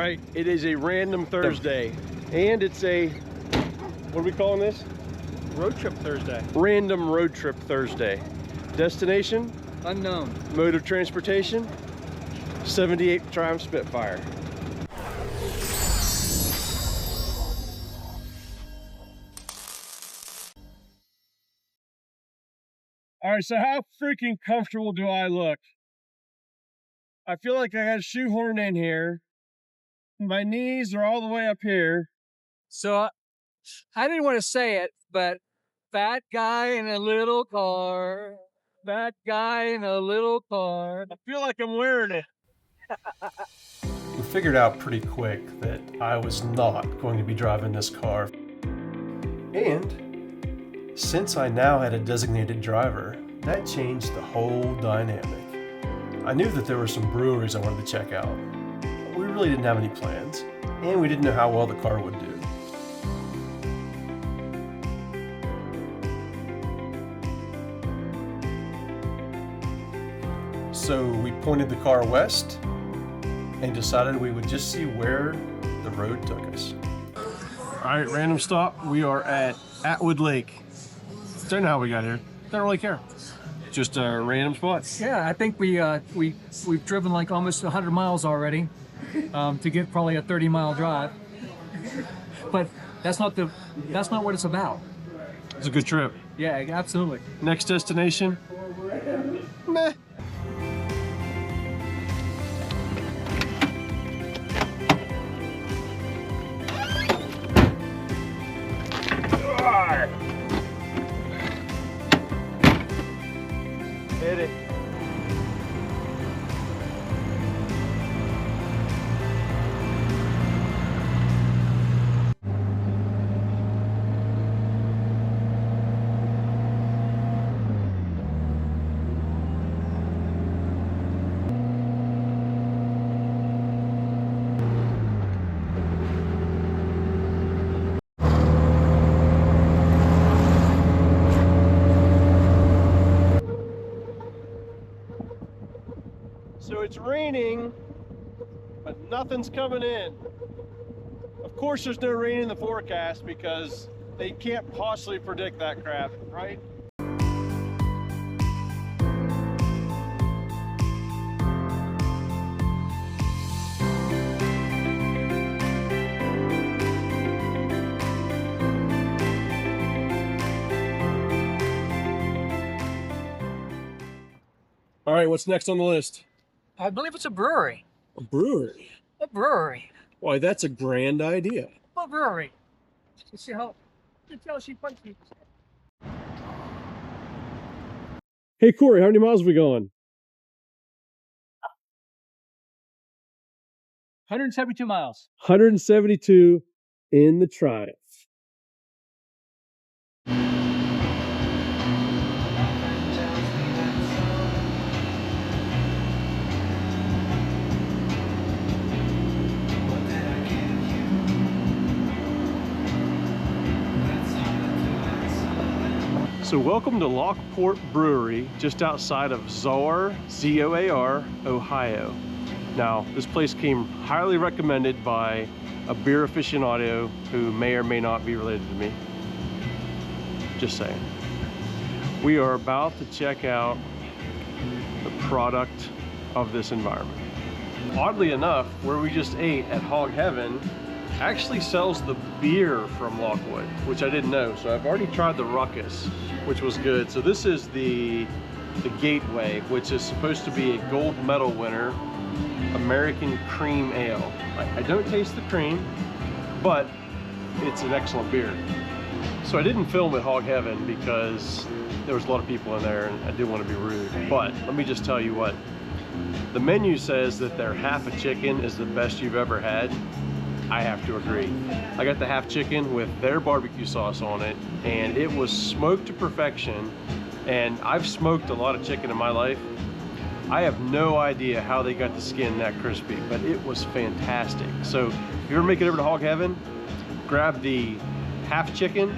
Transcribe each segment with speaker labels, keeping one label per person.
Speaker 1: right, it is a random Thursday, and it's a, what are we calling this?
Speaker 2: Road trip Thursday.
Speaker 1: Random road trip Thursday. Destination?
Speaker 2: Unknown.
Speaker 1: Mode of transportation? 78 Triumph Spitfire. All right, so how freaking comfortable do I look? I feel like I got shoehorned in here. My knees are all the way up here.
Speaker 2: So I didn't want to say it, but fat guy in a little car. Fat guy in a little car.
Speaker 1: I feel like I'm wearing it.
Speaker 3: We figured out pretty quick that I was not going to be driving this car. And since I now had a designated driver, that changed the whole dynamic. I knew that there were some breweries I wanted to check out, but we really didn't have any plans, and we didn't know how well the car would do. So we pointed the car west and decided we would just see where the road took us.
Speaker 1: All right, random stop. We are at Atwood Lake. Don't know how we got here. Don't really care. Just a random spot.
Speaker 2: Yeah, I think we've driven like almost 100 miles already to get probably a 30-mile drive. But that's not what it's about.
Speaker 1: It's a good trip.
Speaker 2: Yeah, absolutely.
Speaker 1: Next destination? Meh. Hit it. So it's raining, but nothing's coming in. Of course there's no rain in the forecast because they can't possibly predict that crap, right? All right, what's next on the list?
Speaker 2: I believe it's a brewery.
Speaker 1: A brewery?
Speaker 2: A brewery.
Speaker 1: Why, that's a grand idea.
Speaker 2: A brewery. You see how she punched me.
Speaker 1: Hey, Corey, how many miles have we gone?
Speaker 2: 172 miles.
Speaker 1: 172 in the Triumph. So welcome to Lockport Brewery, just outside of Zoar, Z-O-A-R, Ohio. Now, this place came highly recommended by a beer aficionado who may or may not be related to me. Just saying. We are about to check out the product of this environment. Oddly enough, where we just ate at Hog Heaven actually sells the beer from Lockwood, which I didn't know. So I've already tried the Ruckus, which was good. So this is the Gateway, which is supposed to be a gold medal winner, American Cream Ale. I don't taste the cream, but it's an excellent beer. So I didn't film at Hog Heaven because there was a lot of people in there and I didn't want to be rude. But let me just tell you what, the menu says that their half a chicken is the best you've ever had. I have to agree. I got the half chicken with their barbecue sauce on it, and it was smoked to perfection. And I've smoked a lot of chicken in my life. I have no idea how they got the skin that crispy, but it was fantastic. So if you ever make it over to Hog Heaven, grab the half chicken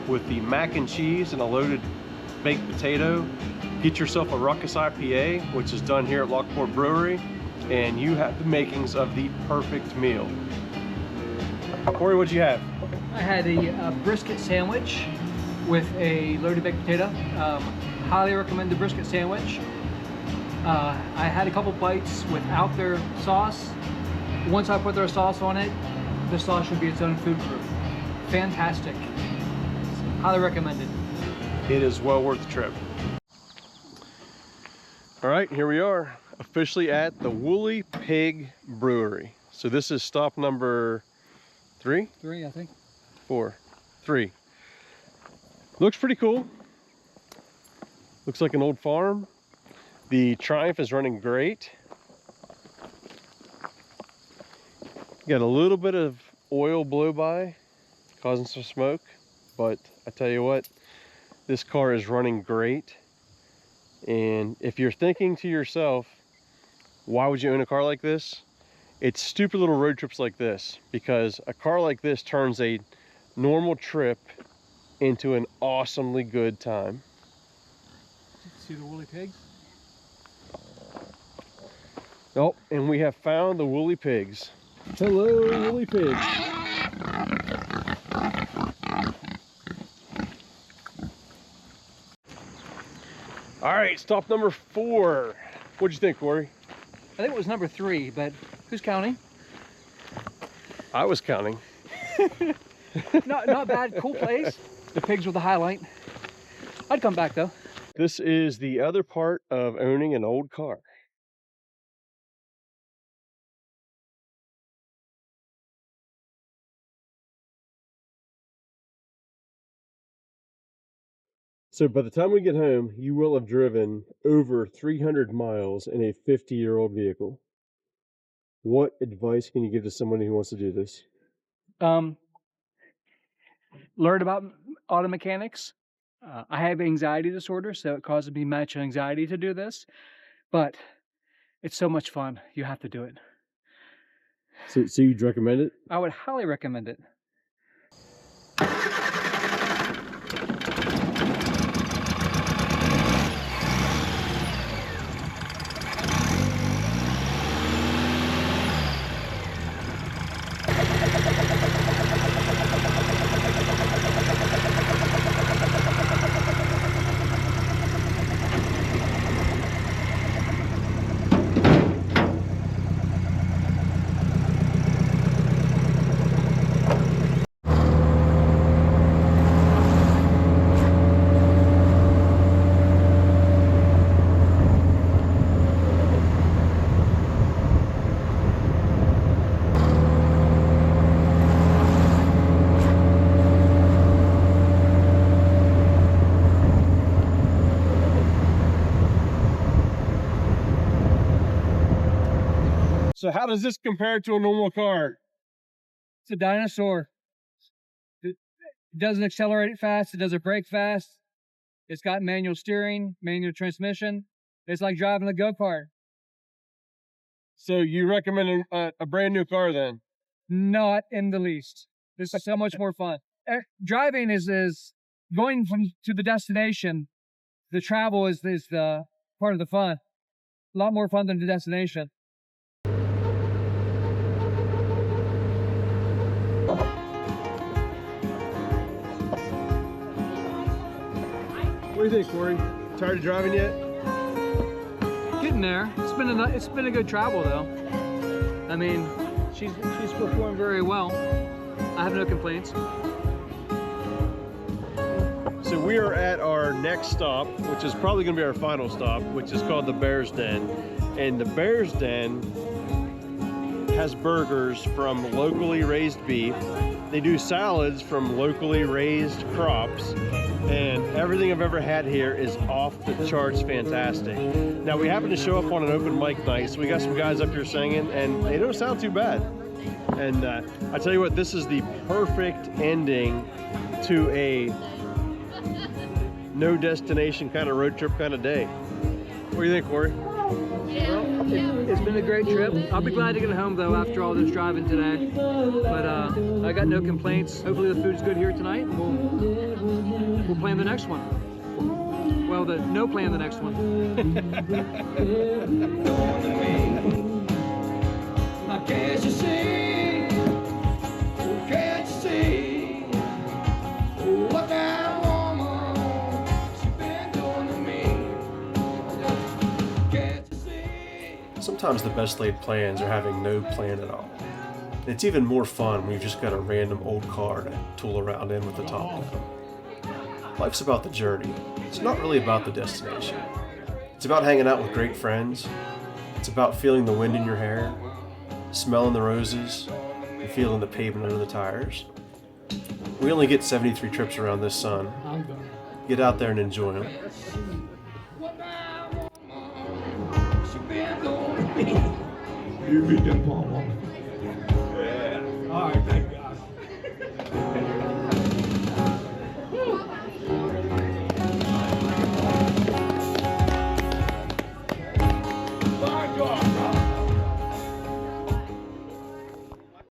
Speaker 1: with the mac and cheese and a loaded baked potato. Get yourself a Ruckus IPA, which is done here at Lockport Brewery. and you have the makings of the perfect meal. Corey, what'd you have?
Speaker 2: I had a brisket sandwich with a loaded baked potato. Highly recommend the brisket sandwich. I had a couple bites without their sauce. Once I put their sauce on it, the sauce should be its own food group. Fantastic. Highly recommended.
Speaker 1: It is well worth the trip. All right, here we are, officially at the Woolly Pig Brewery. So this is stop number 3?
Speaker 2: 3, I think.
Speaker 1: 4. 3. Looks pretty cool. Looks like an old farm. The Triumph is running great. Got a little bit of oil blow by, causing some smoke, but I tell you what, this car is running great. And if you're thinking to yourself, why would you own a car like this? It's stupid little road trips like this, because a car like this turns a normal trip into an awesomely good time.
Speaker 2: See the woolly pigs?
Speaker 1: Oh, and we have found the woolly pigs. Hello, woolly pigs. All right, stop number 4. What'd you think, Corey?
Speaker 2: I think it was number 3, but who's counting?
Speaker 1: I was counting.
Speaker 2: Not bad, cool place. The pigs were the highlight. I'd come back though.
Speaker 1: This is the other part of owning an old car. So by the time we get home, you will have driven over 300 miles in a 50-year-old vehicle. What advice can you give to somebody who wants to do this?
Speaker 2: Learn about auto mechanics. I have anxiety disorder, so it causes me much anxiety to do this, but it's so much fun. You have to do it.
Speaker 1: So you'd recommend it?
Speaker 2: I would highly recommend it.
Speaker 1: So how does this compare to a normal car?
Speaker 2: It's a dinosaur. It doesn't accelerate fast. It doesn't brake fast. It's got manual steering, manual transmission. It's like driving a go-kart.
Speaker 1: So you recommend a brand new car then?
Speaker 2: Not in the least. This is so much more fun. Driving is going to the destination. The travel is the part of the fun. A lot more fun than the destination.
Speaker 1: What do you think, Corey? Tired of driving yet?
Speaker 2: Getting there. It's been a good travel though. I mean, she's performed very well. I have no complaints.
Speaker 1: So we are at our next stop, which is probably going to be our final stop, which is called the Bear's Den. And the Bear's Den has burgers from locally raised beef. They do salads from locally raised crops. And everything I've ever had here is off the charts fantastic. Now we happen to show up on an open mic night, so we got some guys up here singing, and they don't sound too bad. And I tell you what, this is the perfect ending to a no destination kind of road trip kind of day. What do you think, Corey?
Speaker 2: Well, it's been a great trip. I'll be glad to get home though after all this driving today. But I got no complaints. Hopefully the food's good here tonight, and we'll plan the next one. Well, no plan the next one.
Speaker 3: Sometimes the best laid plans are having no plan at all. And it's even more fun when you've just got a random old car to tool around in with the top down. Life's about the journey. It's not really about the destination. It's about hanging out with great friends. It's about feeling the wind in your hair, smelling the roses, and feeling the pavement under the tires. We only get 73 trips around this sun. Get out there and enjoy them.
Speaker 4: You beat them, Paul. Yeah. All right, thank you.